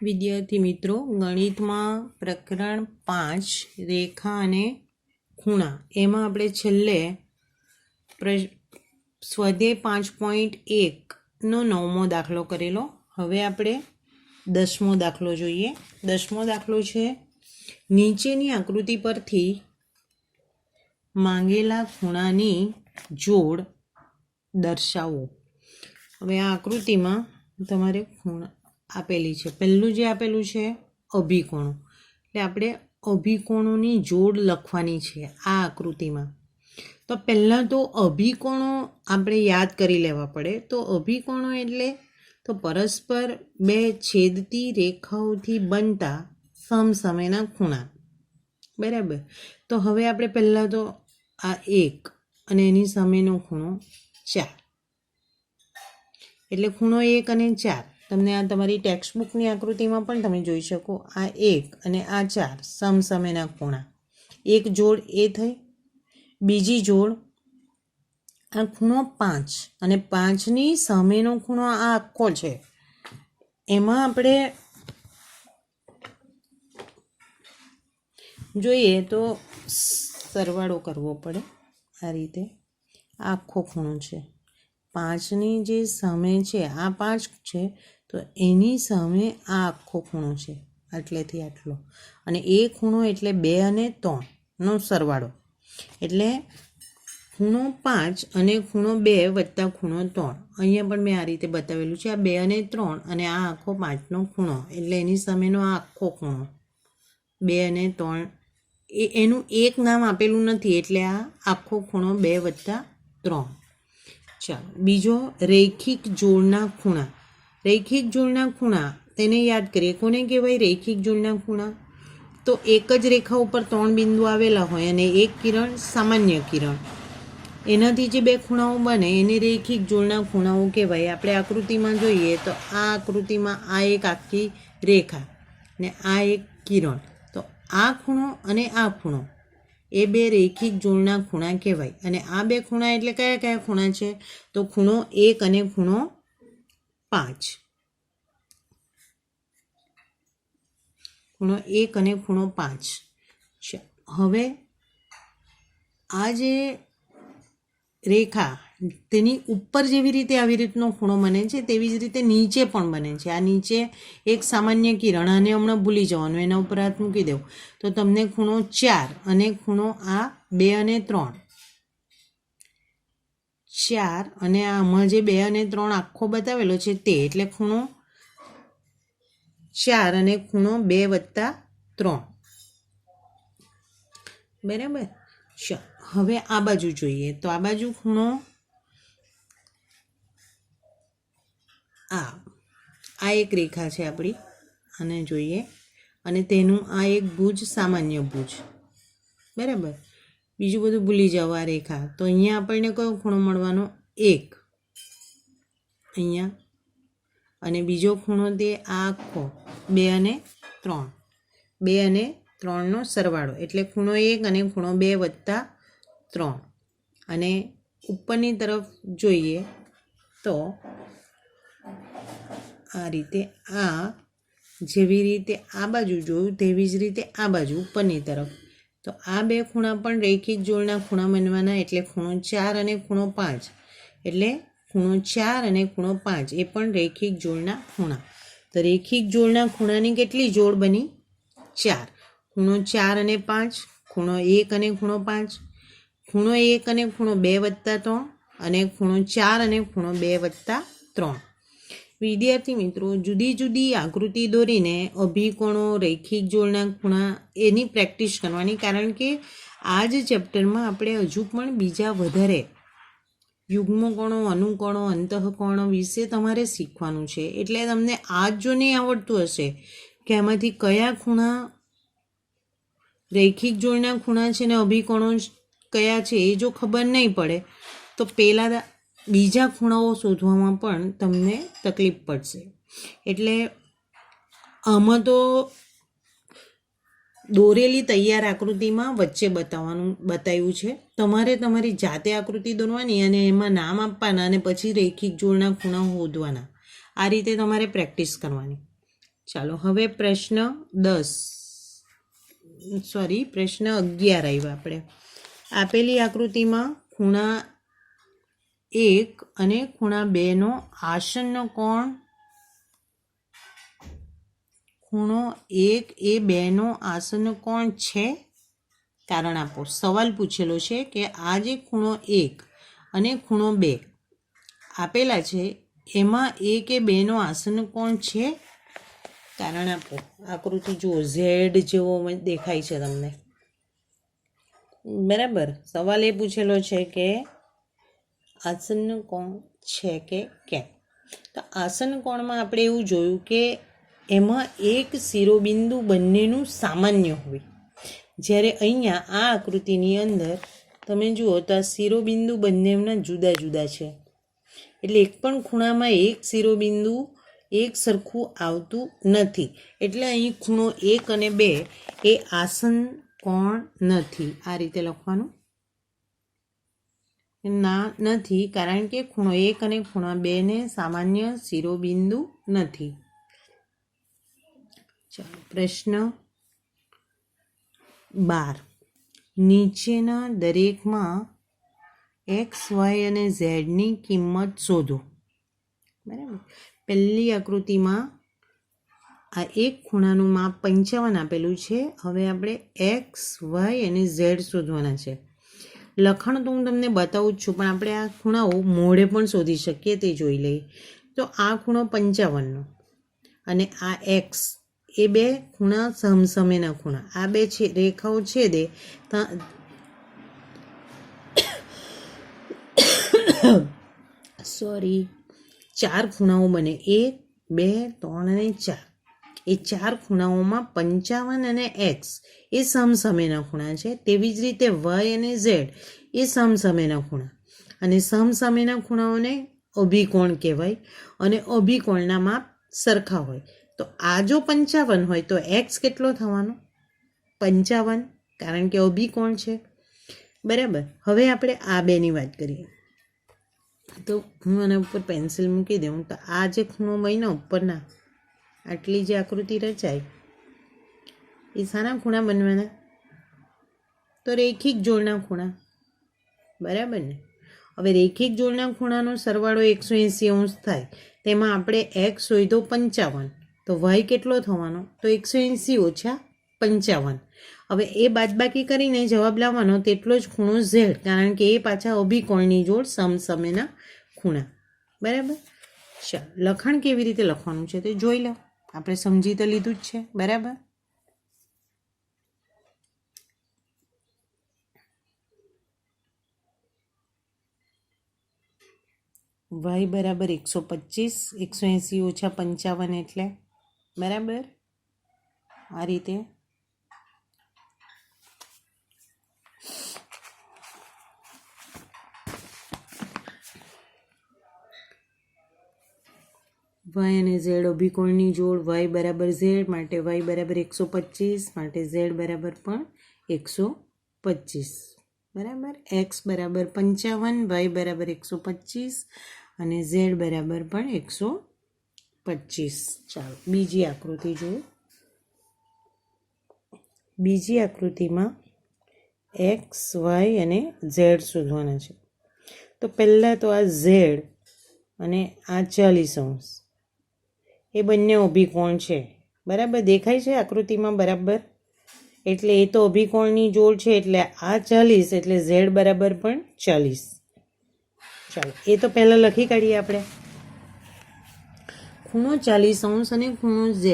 વિદ્યાર્થી મિત્રો, ગણિતમાં પ્રકરણ 5 રેખા અને ખૂણા એમાં આપણે છેલ્લે સ્વાધ્યાય 5.1નો 9મો દાખલો કરેલો. હવે આપણે 10મો દાખલો જોઈએ. 10મો દાખલો છે, નીચેની આકૃતિ પરથી માંગેલા ખૂણાની જોડ દર્શાવો. હવે આ આકૃતિમાં તમારે ખૂણા આપેલી છે. પહેલું જે આપેલું છે અભિકોણો, એટલે આપણે અભિકોણોની જોડ લખવાની છે આ આકૃતિમાં. તો પહેલાં તો અભિકોણો આપણે યાદ કરી લેવા પડે. તો અભિકોણો એટલે તો પરસ્પર બે છેદતી રેખાઓથી બનતા સમસમયના ખૂણા, બરાબર. તો હવે આપણે પહેલાં તો આ 1 અને એની સામેનો ખૂણો 4, એટલે ખૂણો 1 અને 4 તમને આ તમારી ટેક્સ્ટબુકની આકૃતિમાં પણ તમે જોઈ શકો. આ 1 અને આ 4 સમસમયના ખૂણા. એક જોડ એ થઈ. બીજી જોડ આ ખૂણો 5 અને 5ની સામેનો ખૂણો આ આખો છે. એમાં આપણે જોઈએ તો સરવાળો કરવો પડે. આ રીતે આખો ખૂણો છે. 5ની જે સામે છે આ 5 છે, તો એની સામે આ આખો ખૂણો છે, આટલેથી આટલો. અને એ ખૂણો એટલે 2 અને 3નો સરવાળો, એટલે ખૂણો 5 અને ખૂણો 2 વત્તા ખૂણો 3. અહીંયા પણ મેં આ રીતે બતાવેલું છે. આ 2 અને 3 અને આ આખો 5નો ખૂણો, એટલે એની સામેનો આ આખો ખૂણો 2 અને 3. એનું એક નામ આપેલું નથી, એટલે આ આખો ખૂણો 2 વત્તા 3. ચાલો, બીજો રૈખિક જોડના ખૂણા. રૈખિક જોડના ખૂણા તેને યાદ કરીએ. કોને કહેવાય રૈખિક જોડના ખૂણા? તો એક જ રેખા ઉપર 3 બિંદુ આવેલા હોય અને એક કિરણ સામાન્ય કિરણ, એનાથી જે 2 ખૂણાઓ બને એને રૈખિક જોડના ખૂણાઓ કહેવાય. આપણે આકૃતિમાં જોઈએ તો આ આકૃતિમાં આ એક આખી રેખા ને આ એક કિરણ, તો આ ખૂણો અને આ ખૂણો એ 2 રૈખિક જોડના ખૂણા કહેવાય. અને આ 2 ખૂણા એટલે કયા કયા ખૂણા છે? તો ખૂણો 1 અને ખૂણો 5. ખૂણો 1 અને ખૂણો 5. હવે આ જે રેખા તેની ઉપર જેવી રીતે આવી રીતનો ખૂણો બને છે, તેવી જ રીતે નીચે પણ બને છે. આ નીચે એક સામાન્ય કિરણ, આને હમણાં ભૂલી જવાનું, એના ઉપર હાથ મૂકી દેવું તો તમને ખૂણો 4 અને ખૂણો આ 2 અને 3, 4 અને આમાં જે 2 અને 3 આખો બતાવેલો છે તે, એટલે ખૂણો 4 અને ખૂણો 2 વત્તા 3, બરાબર. હવે આ બાજુ જોઈએ તો આ બાજુ ખૂણો આ એક રેખા છે આપણી, અને જોઈએ, અને તેનું આ એક ભુજ સામાન્ય ભુજ, બરાબર. બીજું બધું ભૂલી જાઓ આ રેખા. તો અહીંયા આપણને કયો ખૂણો મળવાનો? 1 અહીંયા, અને બીજો ખૂણો તે આ આખો 2 અને 3, 2 અને 3નો સરવાળો, એટલે ખૂણો 1 અને ખૂણો 2 વત્તા 3. અને ઉપરની તરફ જોઈએ તો આ રીતે, આ જેવી રીતે આ બાજુ જોયું તેવી જ રીતે આ બાજુ ઉપરની તરફ. તો આ 2 ખૂણા પણ રૈખિક જોડના ખૂણા બનવાના, એટલે ખૂણો 4 અને ખૂણો 5, એટલે ખૂણો 4 અને ખૂણો 5 એ પણ રૈખિક જોડના ખૂણા. તો રૈખિક જોડના ખૂણાની કેટલી જોડ બની? 4. ખૂણો 4 અને 5, ખૂણો 1 અને ખૂણો 5, ખૂણો 1 અને ખૂણો 2 વત્તા 3, અને ખૂણો 4 અને ખૂણો 2 વત્તા 3. વિદ્યાર્થી મિત્રો, જુદી જુદી આકૃતિ દોરીને અભિકોણો, રૈખિક જોડના ખૂણા એની પ્રેક્ટિસ કરવાની, કારણ કે આ જ ચેપ્ટરમાં આપણે હજુ પણ બીજા વધારે યુગ્મકોણો, અનુકોણો, અંતઃકોણો વિશે તમારે શીખવાનું છે. એટલે તમને આ જ જો નહીં આવડતું હશે કે આમાંથી કયા ખૂણા રૈખિક જોડના ખૂણા છે ને અભિકોણો કયા છે એ જો ખબર નહીં પડે તો પહેલાં બીજા ખૂણાઓ શોધવામાં પણ તમને તકલીફ પડશે. એટલે આમાં તો દોરેલી તૈયાર આકૃતિમાં વચ્ચે બતાવ્યું છે. તમારે તમારી જાતે આકૃતિ દોરવાની અને એમાં નામ આપવાના, અને પછી રૈખિક જોડના ખૂણા શોધવાના. આ રીતે તમારે પ્રેક્ટિસ કરવાની. ચાલો હવે પ્રશ્ન 11 આવ્યો આપણે. આપેલી આકૃતિમાં ખૂણા 1 અને ખૂણા 2 નો આસન્ન કોણ, ખૂણો 1 એ 2 નો આસન્ન કોણ છે? કારણ આપો. સવાલ પૂછેલો છે કે આ જે ખૂણો 1 અને ખૂણો 2 આપેલા છે એમાં 1 કે 2 નો આસન્ન કોણ છે? કારણ આપો. આકૃતિ જુઓ, ઝેડ જેવો દેખાય છે તમને, બરાબર. સવાલ એ પૂછેલો છે કે આસન્ન કોણ છે કે કેમ? તો આસન્ન કોણમાં આપણે એવું જોયું કે એમાં એક શિરોબિંદુ બંનેનું સામાન્ય હોય. જ્યારે અહીંયા આ આકૃતિની અંદર તમે જુઓ તો આ શિરોબિંદુ બંનેના જુદા જુદા છે. એટલે એક પણ ખૂણામાં એક શિરોબિંદુ એક સરખું આવતું નથી. એટલે અહીં ખૂણો 1 અને 2 એ આસન્ન કોણ નથી. આ રીતે લખવાનું ના નથી, કારણ કે ખૂણો 1 અને ખૂણો 2 ને સામાન્ય શિરોબિંદુ નથી. ચાલો પ્રશ્ન 12. નીચેના દરેકમાં x, y અને z ની કિંમત શોધો. બરાબર. પહેલી આકૃતિમાં આ એક ખૂણાનું માપ 55 આપેલું છે. હવે આપણે x, y અને z શોધવાના છે. લખાણ તો હું તમને બતાવું જ છું, પણ આપણે આ ખૂણાઓ મોઢે પણ શોધી શકીએ, તે જોઈ લઈએ. તો આ ખૂણો 55નો અને આ x, એ બે ખૂણા સમસમેના ખૂણા. આ બે રેખાઓ છેદે ચાર ખૂણાઓ બને. 1, 2, 3 અને 4. એ ચાર ખૂણાઓમાં 55 અને x એ સમસમેના ખૂણા છે. તેવી જ રીતે y અને z એ સમસમેના ખૂણા, અને સમસમેના ખૂણાઓને અભિકોણ કહેવાય, અને અભિકોણના માપ સરખા હોય. તો આ જો 55 હોય તો x કેટલો થવાનો? 55, કારણ કે અભિકોણ છે. બરાબર. હવે આપણે આ બેની વાત કરીએ. તો હું આના ઉપર પેન્સિલ મૂકી દઉં. તો આ જે ખૂણો બન્યો ઉપરના, આટલી જે આકૃતિ રચાય, એ શાના ખૂણા બનવાના? તો રેખિક જોડના ખૂણા. બરાબર ને? હવે રેખિક જોડના ખૂણાનો સરવાળો 180 થાય. તેમાં આપણે x હોય તો 55, તો y કેટલો થવાનો? તો 180 ઓછા 55. હવે એ બાદબાકી કરીને જવાબ લાવવાનો, તેટલો જ ખૂણો z, કારણ કે એ પાછા અભિકોણની જોડ સમસમેના ખૂણા. બરાબર. ચાલો લખાણ કેવી રીતે લખવાનું છે તે જોઈ લો. આપણે સમજી તો લીધું જ છે. બરાબર. y બરાબર 125, 180 ઓછા 55 એટલે બરાબર આ રીતે. y અને z અભિકોણની જોડ. y બરાબર z, માટે y બરાબર 125, માટે z બરાબર પણ 125. બરાબર. x બરાબર 55, y બરાબર 125 અને z બરાબર પણ 125. ચાલો બીજી આકૃતિ જુઓ. બીજી આકૃતિમાં x, y અને z શોધવાના છે. તો પહેલાં તો આ z અને આ 40°, એ બંને અભિકોણ છે. બરાબર દેખાય છે આકૃતિમાં? બરાબર. એટલે એ તો અભિકોણની જોડ છે, એટલે આ 40, એટલે z બરાબર પણ 40. ચાલો એ તો પહેલાં લખી કાઢીએ આપણે. ખૂણો 40° અને ખૂણો z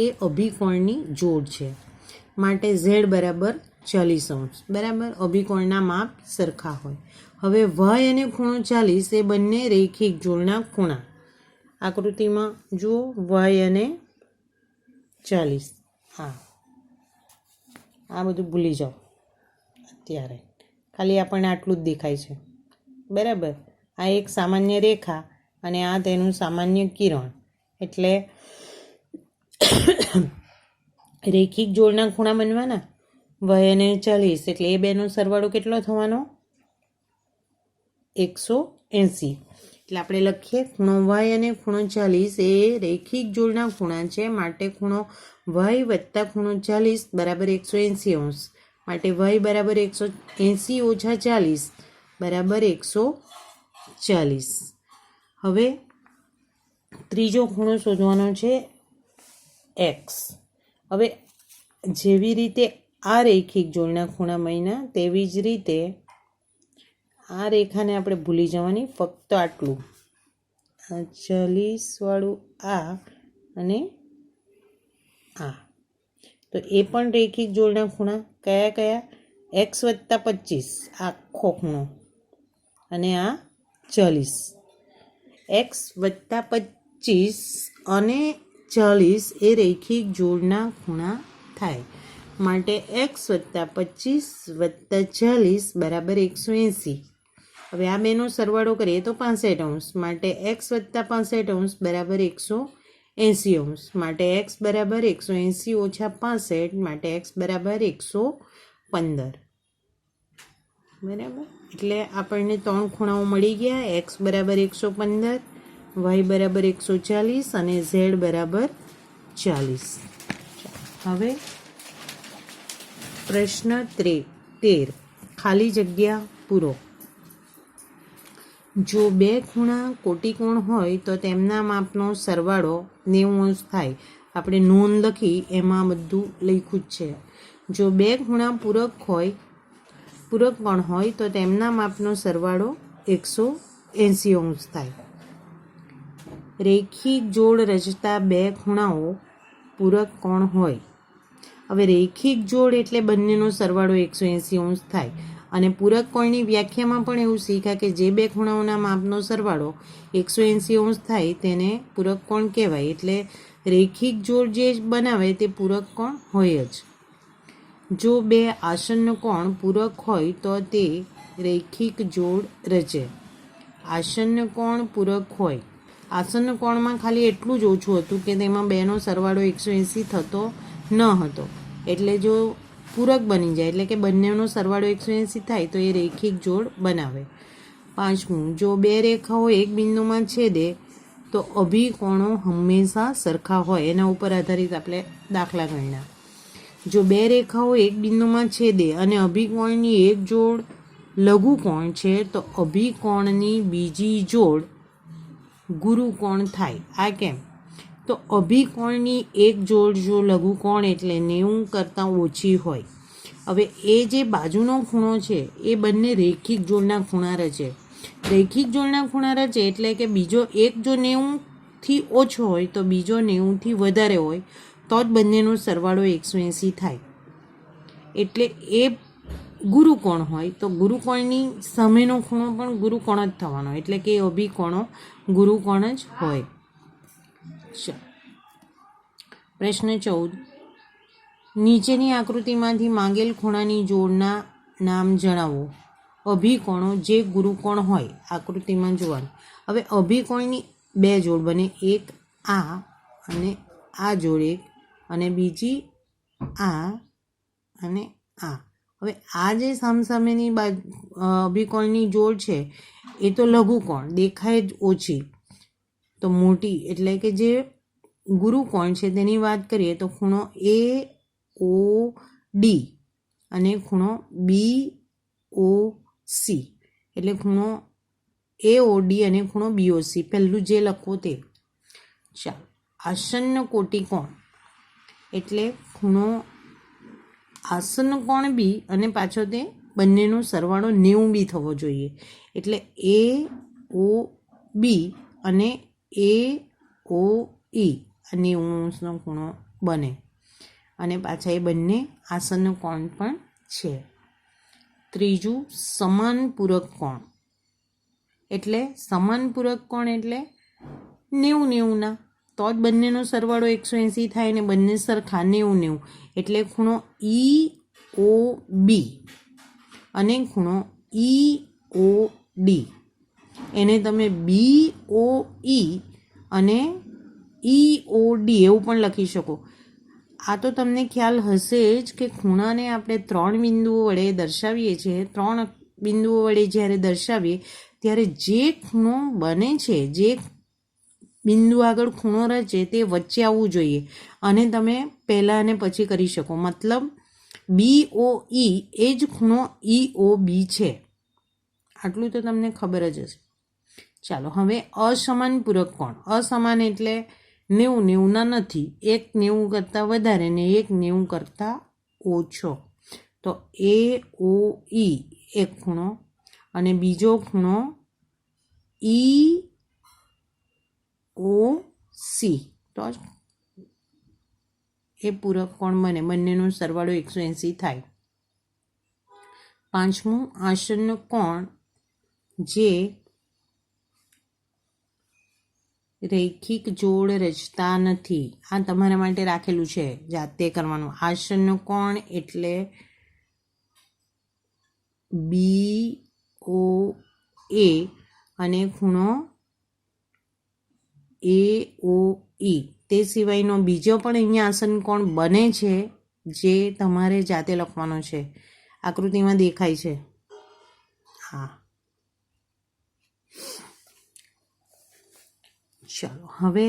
એ અભિકોણની જોડ છે, માટે z બરાબર 40°. બરાબર. અભિકોણના માપ સરખા હોય. હવે y અને ખૂણો 40 એ બંને રેખિક જોડના ખૂણા. આકૃતિમાં જુઓ, y અને 40. આ બધું ભૂલી જાઓ અત્યારે, ખાલી આપણને આટલું જ દેખાય છે. બરાબર. આ એક સામાન્ય રેખા અને આ તેનું સામાન્ય કિરણ, એટલે રેખિક જોડના ખૂણા બનવાના. y અને 40, એટલે એ બેનો સરવાળો કેટલો થવાનો? 180. એટલે આપણે લખીએ ખૂણો વાય અને ખૂણો 40 એ રેખિક જોડના ખૂણા છે, માટે ખૂણો વાય વત્તા ખૂણો 40 બરાબર 180 અંશ, માટે વાય બરાબર 180 ઓછા 40 બરાબર 140. હવે ત્રીજો ખૂણો શોધવાનો છે એક્સ. હવે જેવી રીતે આ રેખિક જોડના ખૂણા બન્યા તેવી જ રીતે આ રેખાને આપણે ભૂલી જવાની, ફક્ત આટલું 40 વાળું આ અને આ. તો એ પણ રેખિક જોડના ખૂણા કયા કયા? એક્સ વત્તા 25 આખો ખૂણો અને આ 40. એક્સ વત્તા 25 અને 40 એ રેખિક જોડના ખૂણા થાય, માટે એક્સ વત્તા 25 વત્તા 40 બરાબર 180. હવે આ બેનો સરવાળો કરીએ તો 65 અંશ, માટે એક્સ વત્તા 65 અંશ બરાબર 180 અંશ, માટે એક્સ બરાબર 180 ઓછા 65, માટે એક્સ બરાબર 115. બરાબર, એટલે આપણને 3 ખૂણાઓ મળી ગયા. એક્સ બરાબર 115, વાય બરાબર 140 અને ઝેડ બરાબર 40. હવે પ્રશ્ન 13, ખાલી જગ્યા પૂરો. જો બે ખૂણા કોટિકોણ હોય તો તેમના માપનો સરવાળો 90 અંશ થાય. આપણે નોંધ લખી એમાં બધું લખ્યું જ છે. જો બે ખૂણા પૂરક કોણ હોય તો તેમના માપનો સરવાળો 180 અંશ થાય. રેખિક જોડ રચતા બે ખૂણાઓ પૂરક કોણ હોય. હવે રેખિક જોડ એટલે બંનેનો સરવાળો 180 અંશ થાય, અને પૂરક કોણની વ્યાખ્યામાં પણ એવું શીખ્યા કે જે બે ખૂણાઓના માપનો સરવાળો 180 અંશ થાય તેને પૂરક કોણ કહેવાય. એટલે રેખિક જોડ જે બનાવે તે પૂરક કોણ હોય જ. જો બે આસન્ન કોણ પૂરક હોય તો તે રેખિક જોડ રચે. આસન્ન કોણ પૂરક હોય. આસન્ન કોણમાં ખાલી એટલું જ ઓછું હતું કે તેમાં બેનો સરવાળો 180 થતો ન હતો, એટલે જો પૂરક બની જાય એટલે કે બંનેનો સરવાળો 180 થાય તો એ રેખિક જોડ બનાવે. 5મું, જો બે રેખાઓ એક બિંદુમાં છેદે તો અભિકોણો હંમેશા સરખા હોય. એના ઉપર આધારિત આપણે દાખલા ગણ્યા. જો બે રેખાઓ એક બિંદુમાં છેદે અને અભિકોણની એક જોડ લઘુકોણ છે તો અભિકોણની બીજી જોડ ગુરુકોણ થાય. આ કેમ? તો અભિકોણની એક જોડ જો લઘુકોણ એટલે 90 કરતાં ઓછી હોય. હવે એ જે બાજુનો ખૂણો છે એ બંને રેખિક જોડના ખૂણા રચે. રેખિક જોડના ખૂણા રચે એટલે કે બીજો એક જો 90થી ઓછો હોય તો બીજો 90થી વધારે હોય તો જ બંનેનો સરવાળો 180 થાય. એટલે એ ગુરુકોણ હોય તો ગુરુકોણની સામેનો ખૂણો પણ ગુરુકોણ જ થવાનો, એટલે કે અભિકોણો ગુરુકોણ જ હોય. પ્રશ્ન 14, નીચેની આકૃતિમાંથી માંગેલ ખૂણાની જોડના નામ જણાવો. અભિકોણો જે ગુરુકોણ હોય. આકૃતિમાં જોવાનું. હવે અભિકોણની બે જોડ બને, એક આ અને આ જોડ એક, અને બીજી આ અને આ. હવે આ જે સામસામેની અભિકોણની જોડ છે એ તો લઘુકોણ દેખાય જ ઓછી, તો મોટી એટલે કે જે ગુરુકોણ છે તેની વાત કરીએ તો ખૂણો AOD અને ખૂણો BOC. એટલે ખૂણો AOD અને ખૂણો BOC પહેલું જે લખવું તે. ચાલો, આસન્ન કોટિકોણ એટલે ખૂણો આસન્ન કોણ બી અને પાછો તે બંનેનો સરવાળો 90 બી થવો જોઈએ. એટલે AOB અને AOE 90 અંશનો ખૂણો બને, અને પાછા એ બંને આસન્ન કોણ પણ છે. ત્રીજું, સમાન પૂરક કોણ. એટલે સમાન પૂરક કોણ એટલે 90-90ના, તો જ બંનેનો સરવાળો 180 થાય ને બંને સરખા 90-90. એટલે ખૂણો EOB અને ખૂણો EOD એને તમે BOE અને EOD એવું પણ લખી શકો. આ તો તમને ખ્યાલ હશે જ કે ખૂણાને આપણે 3 બિંદુઓ વડે દર્શાવીએ છીએ. 3 બિંદુઓ વડે જ્યારે દર્શાવીએ ત્યારે જે ખૂણો બને છે, જે બિંદુ આગળ ખૂણો રચે તે વચ્ચે આવવું જોઈએ અને તમે પહેલાં અને પછી કરી શકો. મતલબ BOE એ જ ખૂણો EOB છે. આટલું તો તમને ખબર જ હશે. ચાલો હવે અસમાન પૂરક કોણ. અસમાન એટલે 90 નથી, એક 90 કરતાં વધારે ને એક 90 કરતાં ઓછો. તો AOE એક ખૂણો અને બીજો ખૂણો EOC, તો એ પૂરક કોણ બને. બંનેનો સરવાળો 180 થાય. પાંચમું આસન્ન કોણ જે રૈખિક જોડ રચતા નથી. આ તમારા માટે રાખેલું છે, જાતે કરવાનું. આસન્ન કોણ એટલે BOA અને ખૂણો AOE. તે સિવાયનો બીજો પણ અહીંયા આસન્ન કોણ બને છે, જે તમારે જાતે લખવાનો છે. આકૃતિમાં દેખાય છે. હા, ચાલો હવે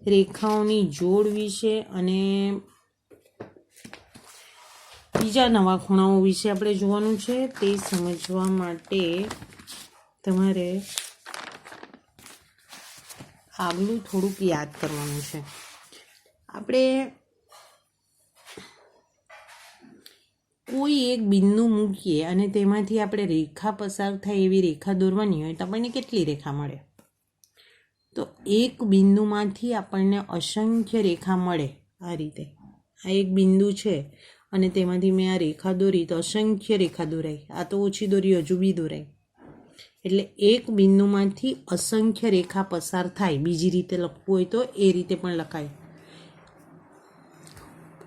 રેખાઓની જોડ વિશે અને બીજા નવા ખૂણાઓ વિશે આપણે જોવાનું છે. તે સમજવા માટે તમારે આગલું થોડુંક યાદ કરવાનું છે. આપણે કોઈ એક બિંદુ મૂકીએ અને તેમાંથી આપણે રેખા પસાર થાય એવી રેખા દોરવાની હોય તો આપણને કેટલી રેખા મળે? તો એક બિંદુમાંથી આપણને અસંખ્ય રેખા મળે. આ રીતે આ એક બિંદુ છે અને તેમાંથી મેં આ રેખા દોરી તો અસંખ્ય રેખા દોરાઈ. આ તો ઓછી દોરી, હજુ બી દોરાઈ. એટલે એક બિંદુમાંથી અસંખ્ય રેખા પસાર થાય. બીજી રીતે લખવું હોય તો એ રીતે પણ લખાય.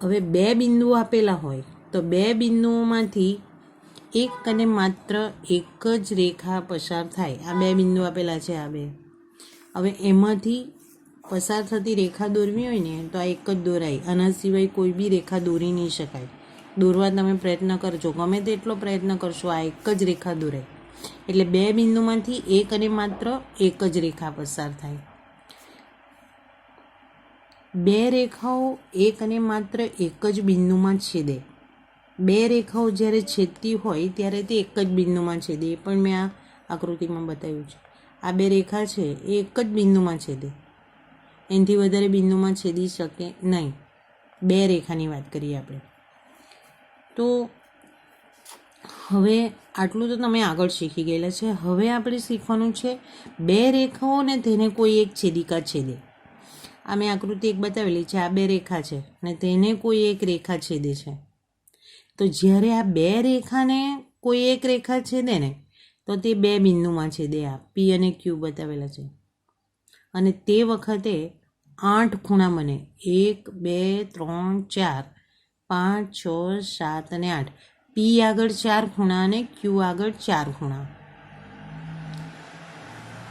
હવે બે બિંદુઓ આપેલા હોય તો બે બિંદુઓમાંથી એક અને માત્ર એક જ રેખા પસાર થાય. આ બે બિંદુ આપેલા છે, આ બે. હવે એમાંથી પસાર થતી રેખા દોરવી હોય ને તો આ એક જ દોરાય. આના સિવાય કોઈ બી રેખા દોરી નહીં શકાય. દોરવા તમે પ્રયત્ન કરજો, ગમે તેટલો પ્રયત્ન કરશો, આ એક જ રેખા દોરાય. એટલે બે બિંદુમાંથી એક અને માત્ર એક જ રેખા પસાર થાય. બે રેખાઓ એક અને માત્ર એક જ બિંદુમાં છેદે. બે રેખાઓ જ્યારે છેદતી હોય ત્યારે તે એક જ બિંદુમાં છેદે. એ પણ મેં આ આકૃતિમાં બતાવ્યું છે. આ બે રેખા છે એ એક જ બિંદુમાં છેદે, એનાથી વધારે બિંદુમાં છેદી શકે નહીં. બે રેખાની વાત કરીએ આપણે. તો હવે આટલું તો તમે આગળ શીખી ગયેલા છે. હવે આપણે શીખવાનું છે બે રેખાઓ ને તેને કોઈ એક છેદિકા છેદે. આ મેં આકૃતિ એક બતાવેલી છે. આ બે રેખા છે અને તેને કોઈ એક રેખા છેદે છે. તો જ્યારે આ બે રેખાને કોઈ એક રેખા છેદે ને તો તે બે બિંદુમાં છેદે. આ P અને Q બતાવેલા છે. અને તે વખતે 8 ખૂણા બને. 1 2 3 4 5 6 7 અને 8. P આગળ 4 ખૂણા અને Q આગળ 4 ખૂણા.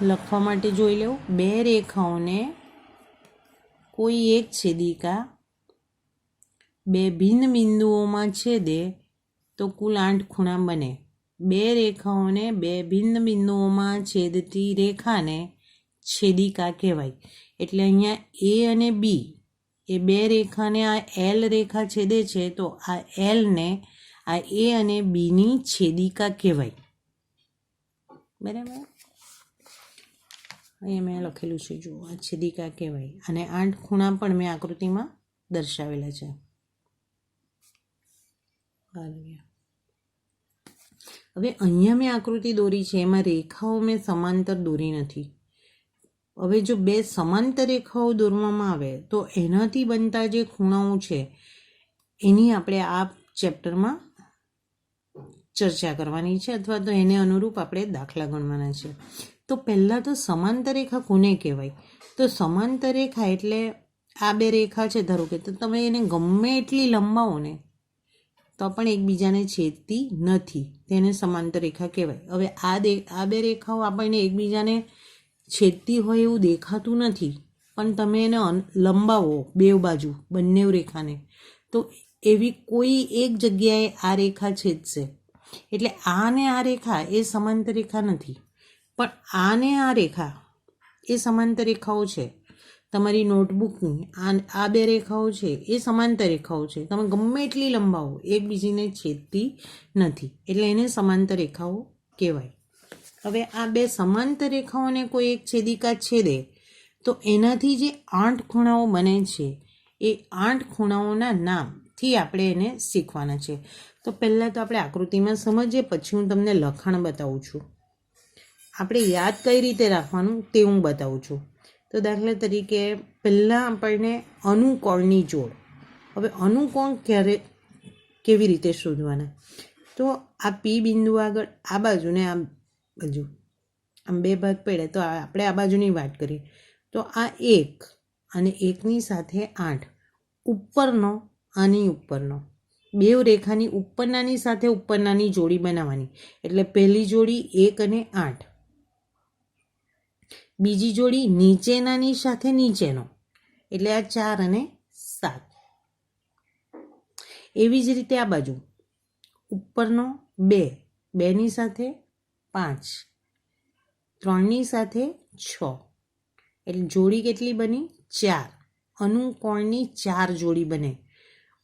લખવા માટે જોઈ લેવું. બે રેખાઓને કોઈ એક છેદિકા બે ભિન્ન બિંદુઓમાં છેદે તો કુલ 8 ખૂણા બને. બે રેખાઓને બે ભિન્ન બિંદુઓમાં છેદતી રેખાને છેદિકા કહેવાય. એટલે અહીંયા A અને B એ બે રેખાને આ L રેખા છેદે છે, તો આ L ને આ A અને Bની છેદિકા કહેવાય. બરાબર? અહીંયા મેં લખેલું છે, જુઓ, આ છેદિકા કહેવાય. અને 8 ખૂણા પણ મેં આકૃતિમાં દર્શાવેલા છે. હવે અહીંયા મેં આકૃતિ દોરી છે, એમાં રેખાઓ મેં સમાંતર દોરી નથી. હવે જો બે સમાંતર રેખાઓ દોરવામાં આવે તો એનાથી બનતા જે ખૂણાઓ છે એની આપણે આ ચેપ્ટરમાં ચર્ચા કરવાની છે, અથવા તો એને અનુરૂપ આપણે દાખલા ગણવાના છે. તો પહેલાં તો સમાંતર રેખા કોને કહેવાય? તો સમાંતર રેખા એટલે આ બે રેખા છે ધારો કે, તો તમે એને ગમે એટલી લંબાવો ને તો પણ એકબીજાને છેદતી નથી. તેને સમાંતર રેખા કહેવાય. હવે આ બે રેખાઓ આપણને એકબીજાને છેદતી હોય એવું દેખાતું નથી, પણ તમે એને લંબાવો બે બાજુ, બંને રેખાને, તો એવી કોઈ એક જગ્યાએ આ રેખા છેદશે એટલે આ ને આ રેખા એ સમાંતર રેખા નથી, પણ આ ને આ રેખા એ સમાંતર રેખાઓ છે. તમારી નોટબુકની આ બે રેખાઓ છે એ સમાંતર રેખાઓ છે. તમે ગમે એટલી લંબાવો એકબીજીને છેદતી નથી, એટલે એને સમાંતર રેખાઓ કહેવાય. હવે આ બે સમાંતર રેખાઓને કોઈ એક છેદિકા છેદે તો એનાથી જે 8 ખૂણાઓ બને છે એ 8 ખૂણાઓના નામથી આપણે એને શીખવાના છે. તો પહેલાં તો આપણે આકૃતિમાં સમજીએ, પછી હું તમને લખાણ બતાવું છું. આપણે યાદ કઈ રીતે રાખવાનું તે હું બતાવું છું. તો દાખલા તરીકે પહેલાં આપણને અનુકોણની જોડ. હવે અનુકોણ કેવી રીતે શોધવાના? તો આ પી બિંદુ આગળ આ બાજુ ને આ બાજુ આમ બે ભાગ પડે, તો આપણે આ બાજુની વાત કરીએ તો આ 1 અને 1ની સાથે 8 ઉપરનો આની ઉપરનો, બે રેખાની ઉપરનાની સાથે ઉપરનાની જોડી બનાવવાની. એટલે પહેલી જોડી 1 અને 8, બીજી જોડી નીચેનાની સાથે નીચેનો, એટલે આ 4 અને 7. એવી જ રીતે આ બાજુ ઉપરનો 2, 2ની સાથે 5, 3ની સાથે 6, એટલે જોડી કેટલી બની? 4. અનુકોણની 4 જોડી બને.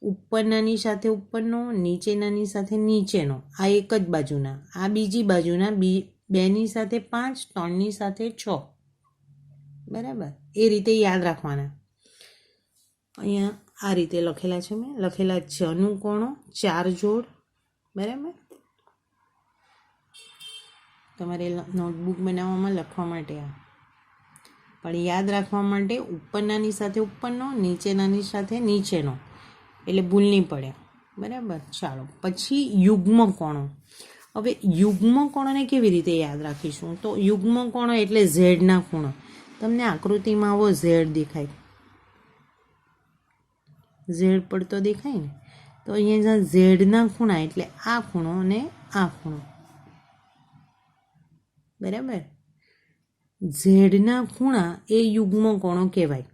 ઉપરનાની સાથે ઉપરનો, નીચેનાની સાથે નીચેનો, આ એક જ બાજુના, આ બીજી બાજુના, 2ની સાથે 5, 3ની સાથે 6. બરાબર, એ રીતે યાદ રાખવાના. અહીંયા આ રીતે લખેલા છે, મેં લખેલા છે અનુકોણો 4 જોડ. બરાબર, તમારે નોટબુક બનાવવામાં લખવા માટે આ, પણ યાદ રાખવા માટે ઉપરનાની સાથે ઉપરનો, નીચેનાની સાથે નીચેનો, એટલે ભૂલ નહીં પડે. બરાબર, ચાલો પછી યુગ્મ કોણો. હવે યુગ્મ કોણોને કેવી રીતે યાદ રાખીશું? તો યુગ્મ કોણો એટલે ઝેડના ખૂણો. તમને આકૃતિમાં આવો ઝેડ દેખાય, ઝેડ પડતો દેખાય ને, તો અહીંયા ઝેડના ખૂણા એટલે આ ખૂણો અને આ ખૂણો. બરાબર, ઝેડના ખૂણા એ યુગ્મ કોણો કહેવાય.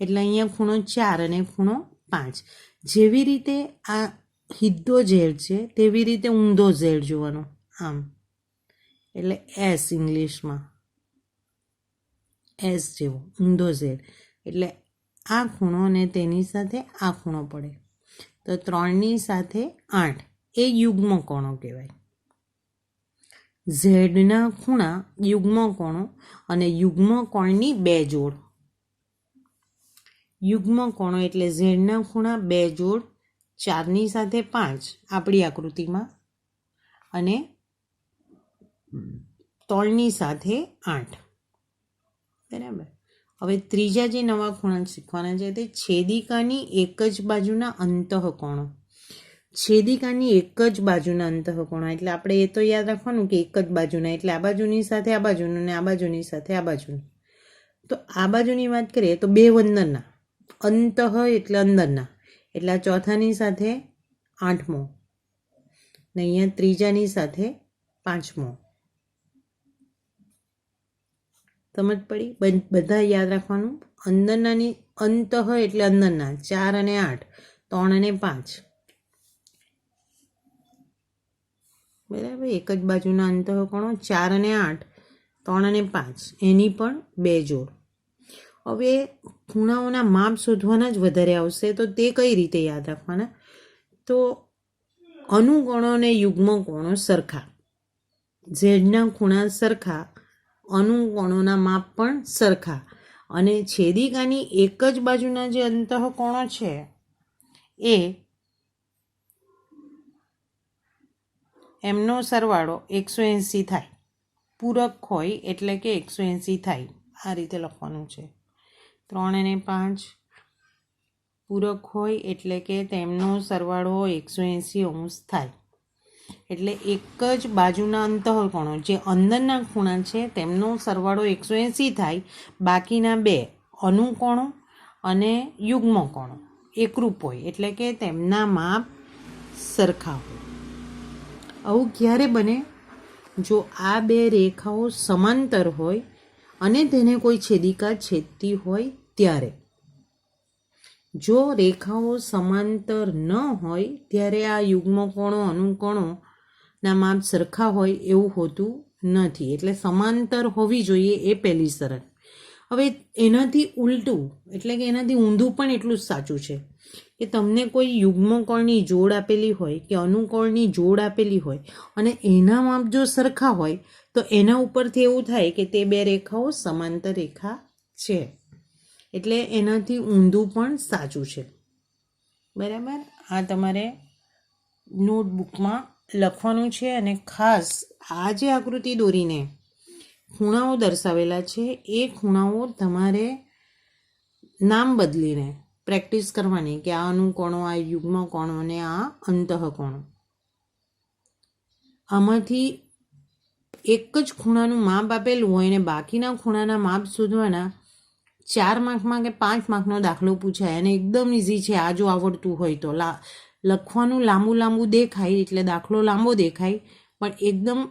એટલે અહીંયા ખૂણો 4 અને ખૂણો 5. જેવી રીતે આ સીધો ઝેડ છે તેવી રીતે ઊંધો ઝેડ જોવાનો, આમ, એટલે એસ, ઇંગ્લિશમાં એસ જેવો ઊંધો ઝેડ. એટલે આ ખૂણો અને તેની સાથે આ ખૂણો પડે, તો 3ની સાથે 8 એ યુગ્મ કોણો કહેવાય. ઝેડના ખૂણા યુગ્મ કોણો અને યુગ્મ કોણની 2 જોડ. યુગ્મ કોણો એટલે ઝેડના ખૂણા 2 જોડ, 4ની સાથે 5 આપણી આકૃતિમાં, અને 3ની સાથે 8. બરાબર, હવે ત્રીજા જે નવા ખૂણા શીખવાના છે તે છેદિકાની એક જ બાજુના અંતઃકોણો. છેદિકાની એક જ બાજુના અંતઃકોણો એટલે આપણે એ તો યાદ રાખવાનું કે એક જ બાજુના, એટલે આ બાજુની સાથે આ બાજુનું ને આ બાજુની સાથે આ બાજુનું. તો આ બાજુની વાત કરીએ તો 2 અંદરના, અંતઃ એટલે અંદરના, એટલે આ ચોથાની સાથે 8મો ને અહીંયા ત્રીજાની સાથે 5મો. સમજ પડી? બધા યાદ રાખવાનું. અંદરનાની અંતઃ એટલે અંદરના 4 અને 8, 3 અને 5. બરાબર, એક જ બાજુના અંતઃકોણો 4 અને 8, 3 અને 5, એની પણ 2 જોડ. હવે ખૂણાઓના માપ શોધવાના જ વધારે આવશે, તો તે કઈ રીતે યાદ રાખવાના? તો અનુકોણો અને યુગ્મ કોણો સરખા, ઝેડના ખૂણા સરખા, અનુકોણોના માપ પણ સરખા, અને છેદિકાની એક જ બાજુના જે અંતઃકોણો છે એ એમનો સરવાળો 180 થાય. પૂરક હોય એટલે કે 180 થાય. આ રીતે લખવાનું છે. 3 અને 5 પૂરક હોય એટલે કે તેમનો સરવાળો 180° થાય. એટલે એક જ બાજુના અંતઃકોણો જે અંદરના ખૂણા છે તેમનો સરવાળો 180 થાય. બાકીના 2 અનુકોણો અને યુગ્મ કોણો એકરૂપ હોય એટલે કે તેમના માપ સરખા હોય. આવું ક્યારે બને? જો આ 2 રેખાઓ સમાંતર હોય અને તેને કોઈ છેદિકા છેદતી હોય ત્યારે. જો રેખાઓ સમાંતર ન હોય ત્યારે આ યુગ્મ કોણો, અનુકોણો ના માપ સરખા હોય એવું હોતું નથી. એટલે સમાંતર હોવી જોઈએ એ પહેલી શરત. હવે એનાથી ઉલટું એટલે કે એનાથી ઊંધું પણ એટલું જ સાચું છે કે તમને કોઈ યુગ્મકોણની જોડ આપેલી હોય કે અનુકોણની જોડ આપેલી હોય અને એના માપ જો સરખા હોય તો એના ઉપરથી એવું થાય કે તે બે રેખાઓ સમાંતર રેખા છે. એટલે એનાથી ઊંધું પણ સાચું છે. બરાબર, આ તમારે નોટબુકમાં લખવાનું છે. અને ખાસ આ જે આકૃતિ દોરીને ખૂણાઓ દર્શાવેલા છે એ ખૂણાઓ તમારે નામ બદલીને પ્રેક્ટિસ કરવાની કે આ અનુકોણો, આ યુગ્મકોણો અને આ અંતઃકોણો. આમાંથી એક જ ખૂણાનું માપ આપેલું હોય અને બાકીના ખૂણાના માપ શોધવાના. 4 માર્કમાં કે 5 માર્કનો દાખલો પૂછાય અને એકદમ ઇઝી છે. આ જો આવડતું હોય તો લખવાનું લાંબુ દેખાય એટલે દાખલો લાંબો દેખાય, પણ એકદમ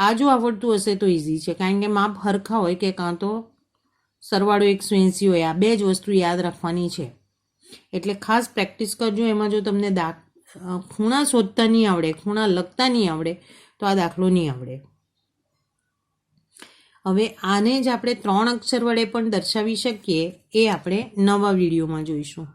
આ જો આવડતું હશે તો ઇઝી છે. કારણ કે માપ હરખા હોય કે કાં તો સરવાળો 180 હોય. આ બે જ વસ્તુ યાદ રાખવાની છે. એટલે ખાસ પ્રેક્ટિસ કરજો. એમાં જો તમને ખૂણા શોધતા નહીં આવડે, ખૂણા લખતા નહીં આવડે તો આ દાખલો નહીં આવડે. હવે આને જ આપણે 3 અક્ષર વડે પણ દર્શાવી શકીએ. એ આપણે નવા વિડીયોમાં જોઈશું.